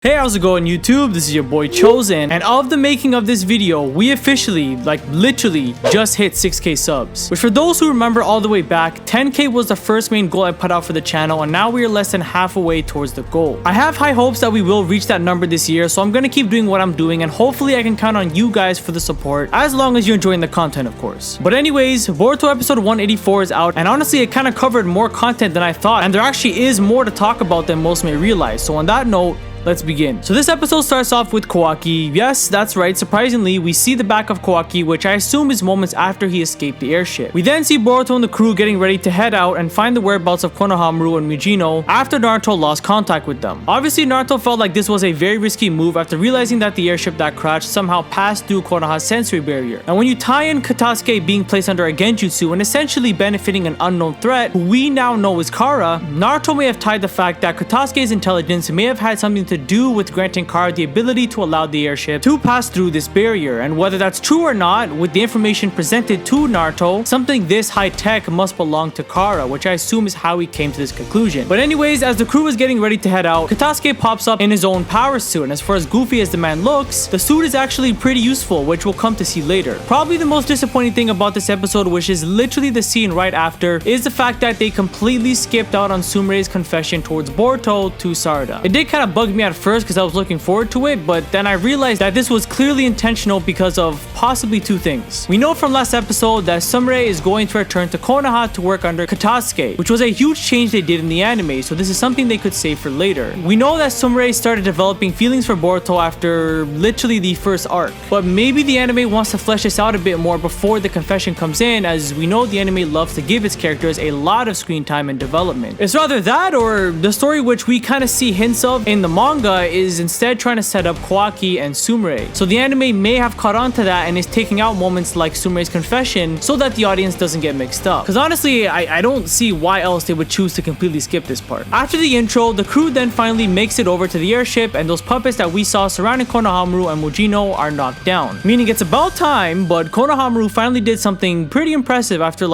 Hey, how's it going YouTube? This is your boy Chosen, and of the making of this video, we officially, literally, just hit 6k subs. Which for those who remember all the way back, 10k was the first main goal I put out for the channel, and now we are less than half a way towards the goal. I have high hopes that we will reach that number this year, so I'm gonna keep doing what I'm doing, and hopefully I can count on you guys for the support, as long as you're enjoying the content, of course. But anyways, Boruto episode 184 is out, and honestly, it kind of covered more content than I thought, and there actually is more to talk about than most may realize. So on that note, let's begin. So this episode starts off with Kawaki. Yes, that's right. Surprisingly, we see the back of Kawaki, which I assume is moments after he escaped the airship. We then see Boruto and the crew getting ready to head out and find the whereabouts of Konohamaru and Mugino after Naruto lost contact with them. Obviously, Naruto felt like this was a very risky move after realizing that the airship that crashed somehow passed through Konoha's sensory barrier. And when you tie in Katasuke being placed under a genjutsu and essentially benefiting an unknown threat who we now know is Kara, Naruto may have tied the fact that Katasuke's intelligence may have had something to do with granting Kara the ability to allow the airship to pass through this barrier. And whether that's true or not, with the information presented to Naruto, something this high-tech must belong to Kara, which I assume is how he came to this conclusion. But anyways, as the crew is getting ready to head out, Katasuke pops up in his own power suit, and as far as goofy as the man looks, the suit is actually pretty useful, which we'll come to see later. Probably the most disappointing thing about this episode, which is literally the scene right after, is the fact that they completely skipped out on Sumrey'S confession towards Boruto to Sarada. It did kind of bug me at first because I was looking forward to it, but then I realized that this was clearly intentional because of possibly two things. We know from last episode that Sumrey is going to return to Konoha to work under Katasuke, which was a huge change they did in the anime, so this is something they could save for later. We know that Sumrey started developing feelings for Boruto after literally the first arc, but maybe the anime wants to flesh this out a bit more before the confession comes in, as we know the anime loves to give its characters a lot of screen time and development. It's rather that or the story which we kind of see hints of in the manga is instead trying to set up Kawaki and Sumrey. So the anime may have caught on to that and is taking out moments like Sumrey's confession so that the audience doesn't get mixed up. Because honestly, I don't see why else they would choose to completely skip this part. After the intro, the crew then finally makes it over to the airship, and those puppets that we saw surrounding Konohamaru and Mugino are knocked down. Meaning it's about time, but Konohamaru finally did something pretty impressive after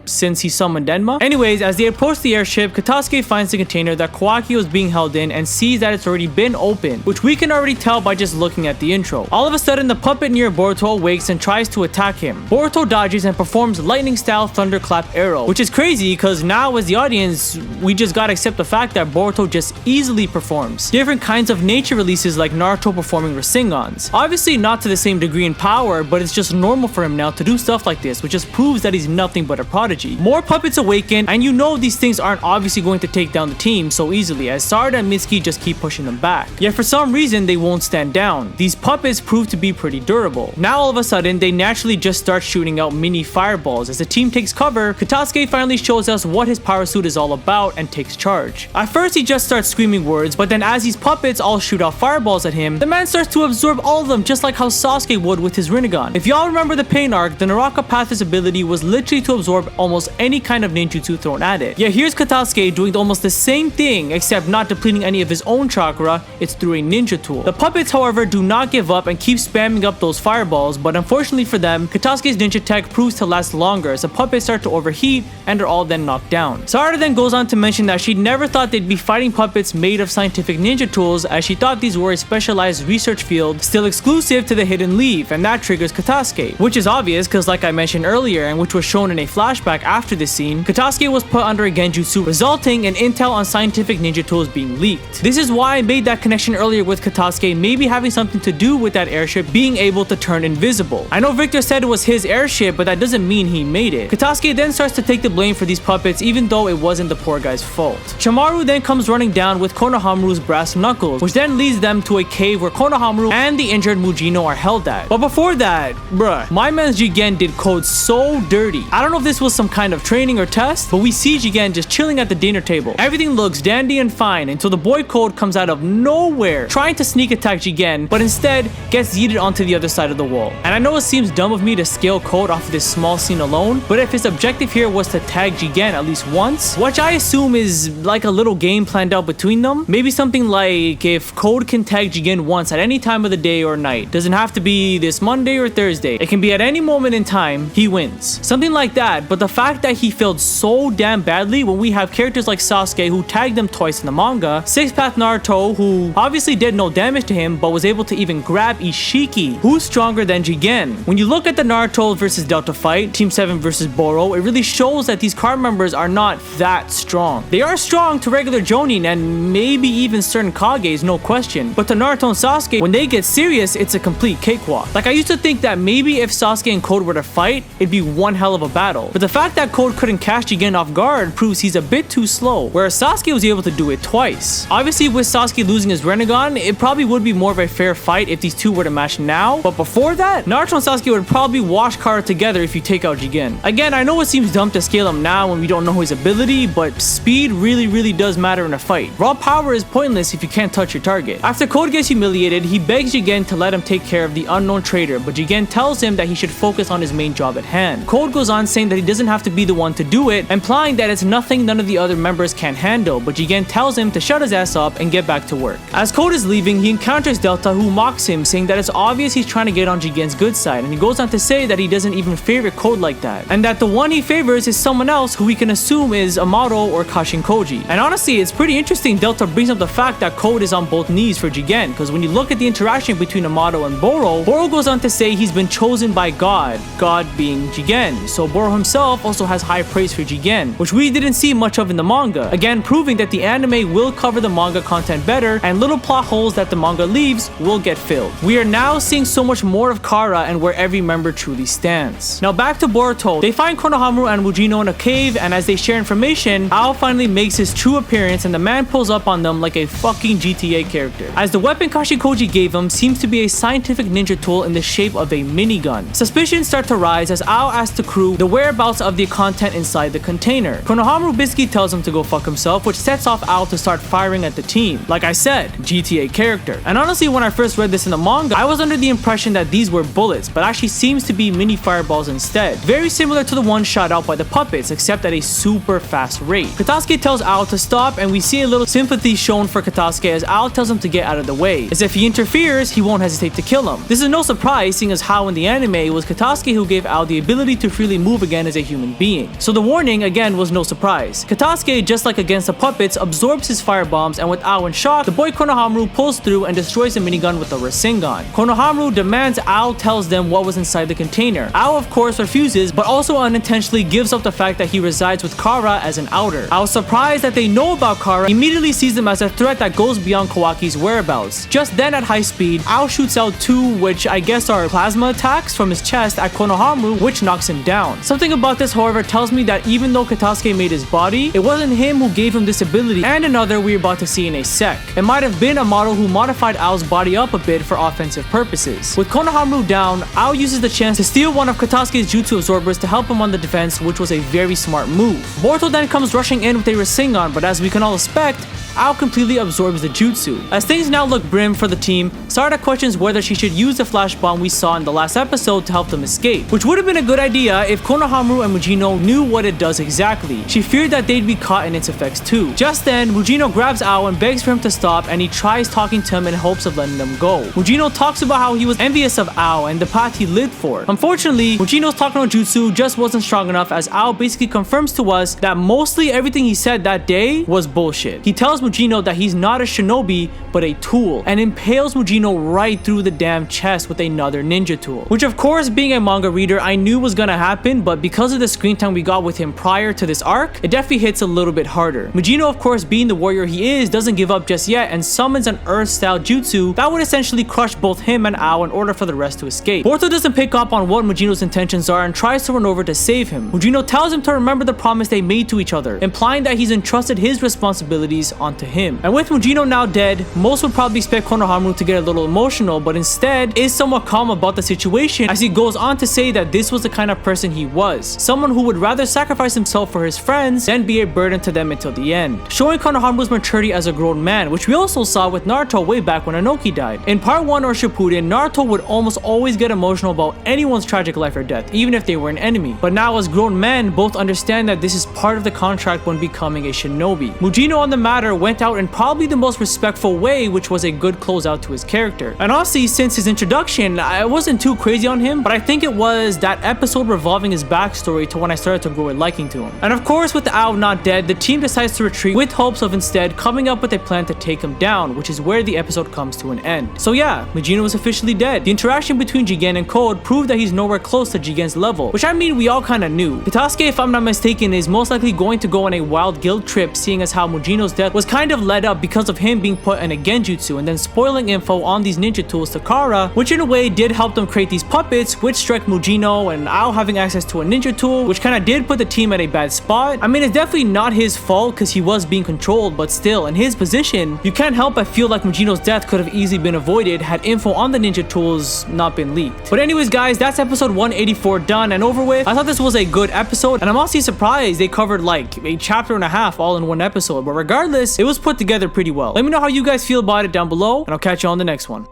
since he summoned Denma. Anyways, as they approach the airship, Katasuke finds the container that Kawaki was being held in and sees that it's already been opened, which we can already tell by just looking at the intro. All of a sudden, the puppet near Boruto awakes and tries to attack him. Boruto dodges and performs lightning style thunderclap arrow, which is crazy because now as the audience, we just gotta accept the fact that Boruto just easily performs different kinds of nature releases like Naruto performing Rasengans. Obviously not to the same degree in power, but it's just normal for him now to do stuff like this, which just proves that he's nothing but a prodigy. More puppets awaken, and you know these things aren't obviously going to take down the team so easily, as Sarada and Mitsuki just keep pushing them back. Yet for some reason, they won't stand down. These puppets prove to be pretty durable. Now all of a sudden, they naturally just start shooting out mini fireballs. As the team takes cover, Katasuke finally shows us what his power suit is all about and takes charge. At first, he just starts screaming words, but then as these puppets all shoot out fireballs at him, the man starts to absorb all of them just like how Sasuke would with his Rinnegan. If y'all remember the Pain arc, the Naraka Path's ability was literally to absorb almost any kind of ninjutsu thrown at it. Yeah, here's Katasuke doing almost the same thing, except not depleting any of his own chakra, it's through a ninja tool. The puppets, however, do not give up and keep spamming up those fireballs, but unfortunately for them, Katasuke's ninja tech proves to last longer as the puppets start to overheat and are all then knocked down. Sarada then goes on to mention that she never thought they'd be fighting puppets made of scientific ninja tools, as she thought these were a specialized research field still exclusive to the Hidden Leaf, and that triggers Katasuke. Which is obvious because like I mentioned earlier, and which was shown in a flashback after this scene, Katasuke was put under a genjutsu, resulting in intel on scientific ninja tools being leaked. This is why I made that connection earlier with Katasuke maybe having something to do with that airship being able to turn invisible. I know Victor said it was his airship, but that doesn't mean he made it. Katasuke then starts to take the blame for these puppets even though it wasn't the poor guy's fault. Chamaru then comes running down with Konohamaru's brass knuckles, which then leads them to a cave where Konohamaru and the injured Mugino are held at. But before that, bruh, my man's jigen did code so dirty. I don't know if this was some kind of training or test, but we see Jigen just chilling at the dinner table. Everything looks dandy and fine until the boy Code comes out of nowhere trying to sneak attack Jigen, but instead gets yeeted onto the other side of the wall. And I know it seems dumb of me to scale Code off of this small scene alone, but if his objective here was to tag Jigen at least once, which I assume is like a little game planned out between them, maybe something like if Code can tag Jigen once at any time of the day or night, doesn't have to be this Monday or Thursday, it can be at any moment in time, he wins. Something like that, but the fact that he failed so damn badly when we have characters like Sasuke who tagged him twice in the manga, Six Path Naruto who obviously did no damage to him but was able to even grab Ishiki, who's stronger than Jigen. When you look at the Naruto versus Delta fight, Team 7 versus Boro, it really shows that these card members are not that strong. They are strong to regular Jonin and maybe even certain Kages, no question, but to Naruto and Sasuke, when they get serious, it's a complete cakewalk. Like, I used to think that maybe if Sasuke and Code were to fight, it'd be one hell of a battle, but the fact that Code couldn't catch Jigen off guard proves he's a bit too slow, whereas Sasuke was able to do it twice. Obviously, with Sasuke losing his Rinnegan, it probably would be more of a fair fight if these two were to match now, but before that, Naruto and Sasuke would probably wash Kara together if you take out Jigen. Again, I know it seems dumb to scale him now when we don't know his ability, but speed really does matter in a fight. Raw power is pointless if you can't touch your target. After Code gets humiliated, he begs Jigen to let him take care of the unknown traitor, but Jigen tells him that he should focus on his main job at hand. Code goes on saying that he doesn't have to be the one to do it, implying that it's nothing none of the other members can handle, but Jigen tells him to shut his ass up and get back to work. As Code is leaving, he encounters Delta, who mocks him, saying that it's obvious he's trying to get on Jigen's good side, and he goes on to say that he doesn't even favor Code like that, and that the one he favors is someone else who we can assume is Amado or Kashinkoji. And honestly, it's pretty interesting Delta brings up the fact that Code is on both knees for Jigen, because when you look at the interaction between Amado and Boro goes on to say he's been chosen by God being Jigen, so Boro himself also has high praise for Jigen, which we didn't see much of in the manga, again proving that the anime will cover the manga content better, and little plot holes that the manga leaves will get filled. We are now seeing so much more of Kara and where every member truly stands. Now back to Boruto, they find Konohamaru and Mugino in a cave, and as they share information, Ao finally makes his true appearance and the man pulls up on them like a fucking GTA character, as the weapon Kashinkoji gave him seems to be a scientific ninja tool in the shape of a minigun. Suspicions start to rise as Ao asks the crew the whereabouts of the content inside the container. Konohamaru basically tells him to go fuck himself, which sets off Ao to start firing at the team. Like I said, GTA character. And honestly, when I first read this in the manga, I was under the impression that these were bullets, but actually seems to be mini fireballs instead. Very similar to the one shot out by the puppets, except at a super fast rate. Katasuke tells Ao to stop, and we see a little sympathy shown for Katasuke as Ao tells him to get out of the way, as if he interferes, he won't hesitate to kill him. This is no surprise, seeing as how in the anime it was Katasuke who gave Ao the ability to freely move again as a human being. So the warning again was no surprise. Katasuke, just like against the puppets, absorbs his firebombs, and with Ao in shock, the boy Konohamaru pulls through and destroys the minigun with a Rasengan. Konohamaru demands Ao tells them what was inside the container. Ao of course refuses, but also unintentionally gives up the fact that he resides with Kara as an outer. Ao, surprised that they know about Kara, immediately sees them as a threat that goes beyond Kawaki's whereabouts. Just then at high speed, Ao shoots out two, which I guess are plasma attacks from his chest at Konohamaru, which knocks him down. Something about this, however, tells me that even though Katasuke made his body, it wasn't him who gave him this ability, and another we're about to see in a sec. It might have been a model who modified Ao's body up a bit for offensive purposes. With Konohamaru down, Ao uses the chance to steal one of Katasuke's jutsu absorbers to help him on the defense, which was a very smart move. Boruto then comes rushing in with a Rasengan, but as we can all expect, Ao completely absorbs the jutsu. As things now look grim for the team, Sarada questions whether she should use the flash bomb we saw in the last episode to help them escape, which would have been a good idea if Konohamaru and Mugino knew what it does exactly. She feared that they'd be caught in its effects too. Just then, Mugino grabs Ao and begs for him to stop, and he tries talking to him in hopes of letting them go. Mugino talks about how he was envious of Ao and the path he lived for. Unfortunately, Mugino's talk no jutsu just wasn't strong enough, as Ao basically confirms to us that mostly everything he said that day was bullshit. He tells Mugino that he's not a shinobi but a tool, and impales Mugino right through the damn chest with another ninja tool, which of course, being a manga reader, I knew was gonna happen, but because of the screen time we got with him prior to this arc, it definitely hits a little bit harder. Mugino, of course, being the warrior he is, doesn't give up just yet and summons an earth style jutsu that would essentially crush both him and Ao in order for the rest to escape. Boruto doesn't pick up on what Mugino's intentions are and tries to run over to save him. Mugino tells him to remember the promise they made to each other, implying that he's entrusted his responsibilities onto him. And with Mugino now dead, most would probably expect Konohamaru to get a little emotional, but instead is somewhat calm about the situation, as he goes on to say that this was the kind of person he was, someone who would rather sacrifice himself for his friends than be a burden to them until the end, showing Konohamaru's maturity as a grown man, which we also saw with Naruto way back when Inoki died. In part 1 or Shippuden, Naruto would almost always get emotional about anyone's tragic life or death, even if they were an enemy, but now as grown men, both understand that this is part of the contract when becoming a shinobi. Mugino on the matter went out in probably the most respectful way, which was a good closeout to his character. And honestly, since his introduction, I wasn't too crazy on him, but I think it was that episode revolving his backstory backstory to when I started to grow a liking to him. And of course, with the Ao not dead, the team decides to retreat with hopes of instead coming up with a plan to take him down, which is where the episode comes to an end. So yeah, Mugino is officially dead. The interaction between Jigen and Code proved that he's nowhere close to Jigen's level, which I mean we all kinda knew. Kitasuke, if I'm not mistaken, is most likely going to go on a wild guild trip, seeing as how Mugino's death was kind of led up because of him being put in a genjutsu and then spoiling info on these ninja tools to Kara, which in a way did help them create these puppets, which struck Mugino, and Ao having access to a ninja tool, which kinda did put the team at a bad spot. I mean, it's definitely not his fault because he was being controlled, but still, in his position, you can't help but feel like Mugino's death could have easily been avoided had info on the ninja tools not been leaked. But anyways guys, that's episode 184 done and over with. I thought this was a good episode, and I'm honestly surprised they covered like a chapter and a half all in one episode, but regardless, it was put together pretty well. Let me know how you guys feel about it down below, and I'll catch you on the next one.